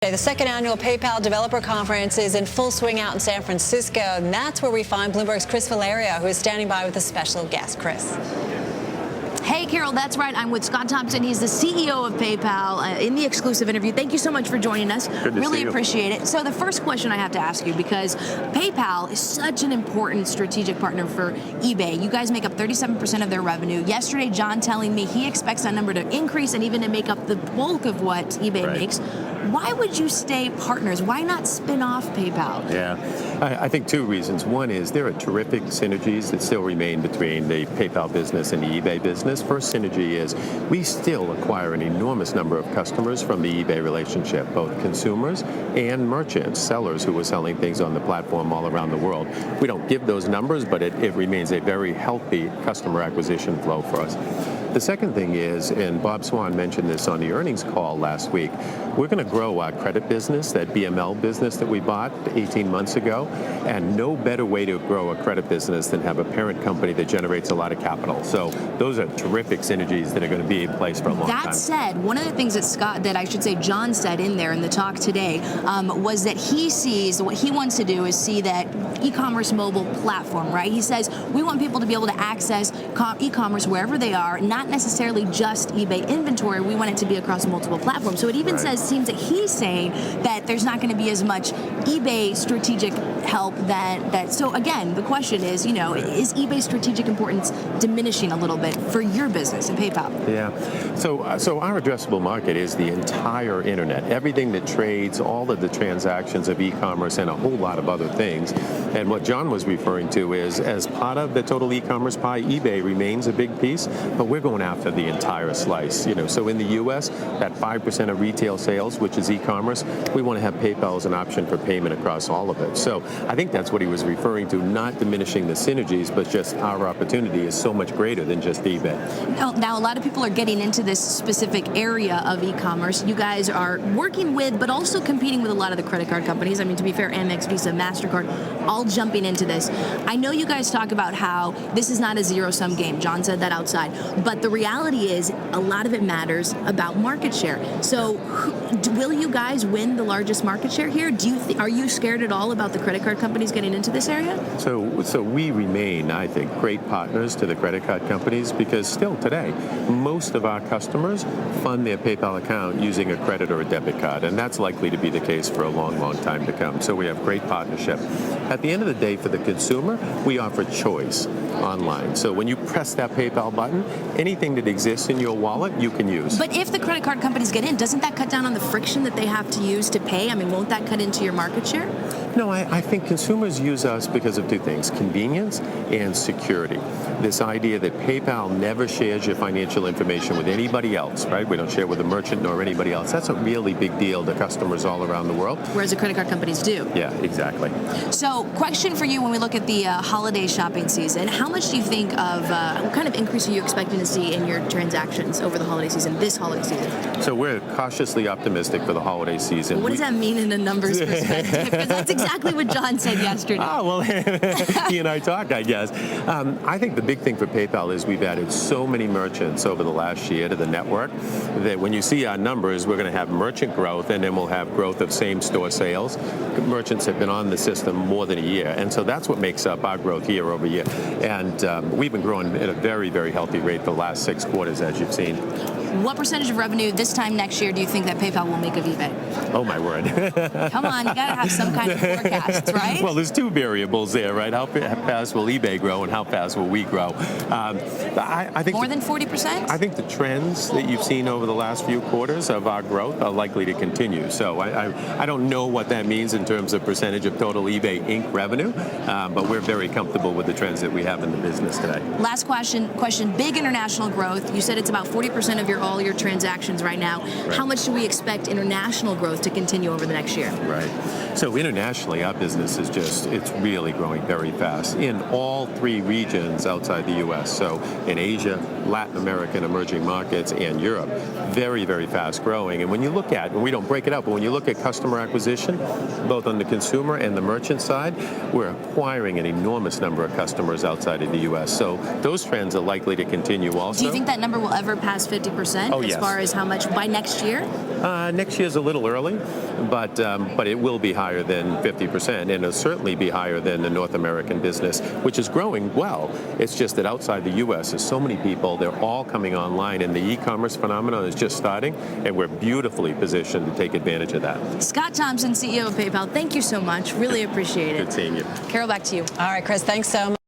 The second annual PayPal Developer Conference is in full swing out in San Francisco, and that's where we find Bloomberg's Cris Valerio, who is standing by with a special guest. Cris. Hey, Carol, that's right. I'm with Scott Thompson. He's the CEO of PayPal in the exclusive interview. Thank you so much for joining us. Good to really see you. appreciate it. So the first question I have to ask you, because PayPal is such an important strategic partner for eBay. You guys make up 37% of their revenue. Yesterday, John telling me he expects that number to increase and even to make up the bulk of what eBay makes. Why would you stay partners? Why not spin off PayPal? Yeah, I think two reasons. One is there are terrific synergies that still remain between the PayPal business and the eBay business. First synergy is we still acquire an enormous number of customers from the eBay relationship, both consumers and merchants, sellers who are selling things on the platform all around the world. We don't give those numbers, but it remains a very healthy customer acquisition flow for us. The second thing is, and Bob Swan mentioned this on the earnings call last week, we're going to grow our credit business, that BML business that we bought 18 months ago, and no better way to grow a credit business than have a parent company that generates a lot of capital. So those are terrific synergies that are going to be in place for a long time. That said, one of the things that John said in there in the talk today was that he sees, what he wants to do is see that e-commerce mobile platform, right? He says, we want people to be able to access e-commerce wherever they are, not necessarily just eBay inventory. We want it to be across multiple platforms. So it even seems that he's saying that there's not going to be as much eBay strategic help that. So again, the question is, is eBay strategic importance diminishing a little bit for your business and PayPal? Yeah. So our addressable market is the entire internet, everything that trades, all of the transactions of e-commerce and a whole lot of other things. And what John was referring to is, as part of the total e-commerce pie, eBay remains a big piece, but we're going after the entire slice. So in the U.S., that 5% of retail sales, which is e-commerce, we want to have PayPal as an option for payment across all of it. So I think that's what he was referring to, not diminishing the synergies, but just our opportunity is so much greater than just eBay. Now a lot of people are getting into this specific area of e-commerce. You guys are working with, but also competing with a lot of the credit card companies. I mean, to be fair, Amex, Visa, MasterCard, all jumping into this. I know you guys talk about how this is not a zero-sum game. John said that outside. But the reality is, a lot of it matters about market share. So will you guys win the largest market share here? Are you scared at all about the credit card companies getting into this area? So we remain, I think, great partners to the credit card companies, because still today, most of our customers fund their PayPal account using a credit or a debit card, and that's likely to be the case for a long, long time to come. So we have great partnership. At the end of the day, for the consumer, we offer choice online. So when you press that PayPal button, anything that exists in your wallet, you can use. But if the credit card companies get in, doesn't that cut down on the friction that they have to use to pay? I mean, won't that cut into your market share? No, I think consumers use us because of two things: convenience and security. This idea that PayPal never shares your financial information with anybody else, right? We don't share with a merchant nor anybody else. That's a really big deal to customers all around the world. Whereas the credit card companies do. Yeah, exactly. So, question for you: when we look at the holiday shopping season, how much do you think of, what kind of increase are you expecting to see in your transactions over the holiday season, this holiday season? So we're cautiously optimistic for the holiday season. Well, what does that mean in a numbers perspective? Because that's exactly what John said yesterday. Oh, well, he and I talk, I guess. I think the big thing for PayPal is we've added so many merchants over the last year to the network that when you see our numbers, we're going to have merchant growth, and then we'll have growth of same-store sales. Merchants have been on the system more than a year, and so that's what makes up our growth year over year. And we've been growing at a very, very healthy rate the last 6 quarters, as you've seen. What percentage of revenue this time next year do you think that PayPal will make of eBay? Oh, my word. Come on, you got to have some kind of forecasts, right? Well, there's two variables there, right? How fast will eBay grow and how fast will we grow? I think more than 40%? I think the trends that you've seen over the last few quarters of our growth are likely to continue. So I don't know what that means in terms of percentage of total eBay Inc. revenue, but we're very comfortable with the trends that we have in the business today. Last question. Big international growth. You said it's about 40% of all your transactions right now. Right. How much do we expect international growth to continue over the next year? Right. So internationally, our business is it's really growing very fast in all three regions outside the U.S. So in Asia, Latin America, and emerging markets, and Europe, very, very fast growing. And when you look at, and we don't break it up, but when you look at customer acquisition, both on the consumer and the merchant side, we're acquiring an enormous number of customers outside of the U.S. So those trends are likely to continue also. Do you think that number will ever pass 50% Oh, as yes. far as how much by next year? Next year's a little early, but it will be higher than 50%, and it'll certainly be higher than the North American business, which is growing well. It's just that outside the U.S., there's so many people, they're all coming online, and the e-commerce phenomenon is just starting, and we're beautifully positioned to take advantage of that. Scott Thompson, CEO of PayPal, thank you so much. Really appreciate it. Good seeing you. Carol, back to you. All right, Cris, thanks so much.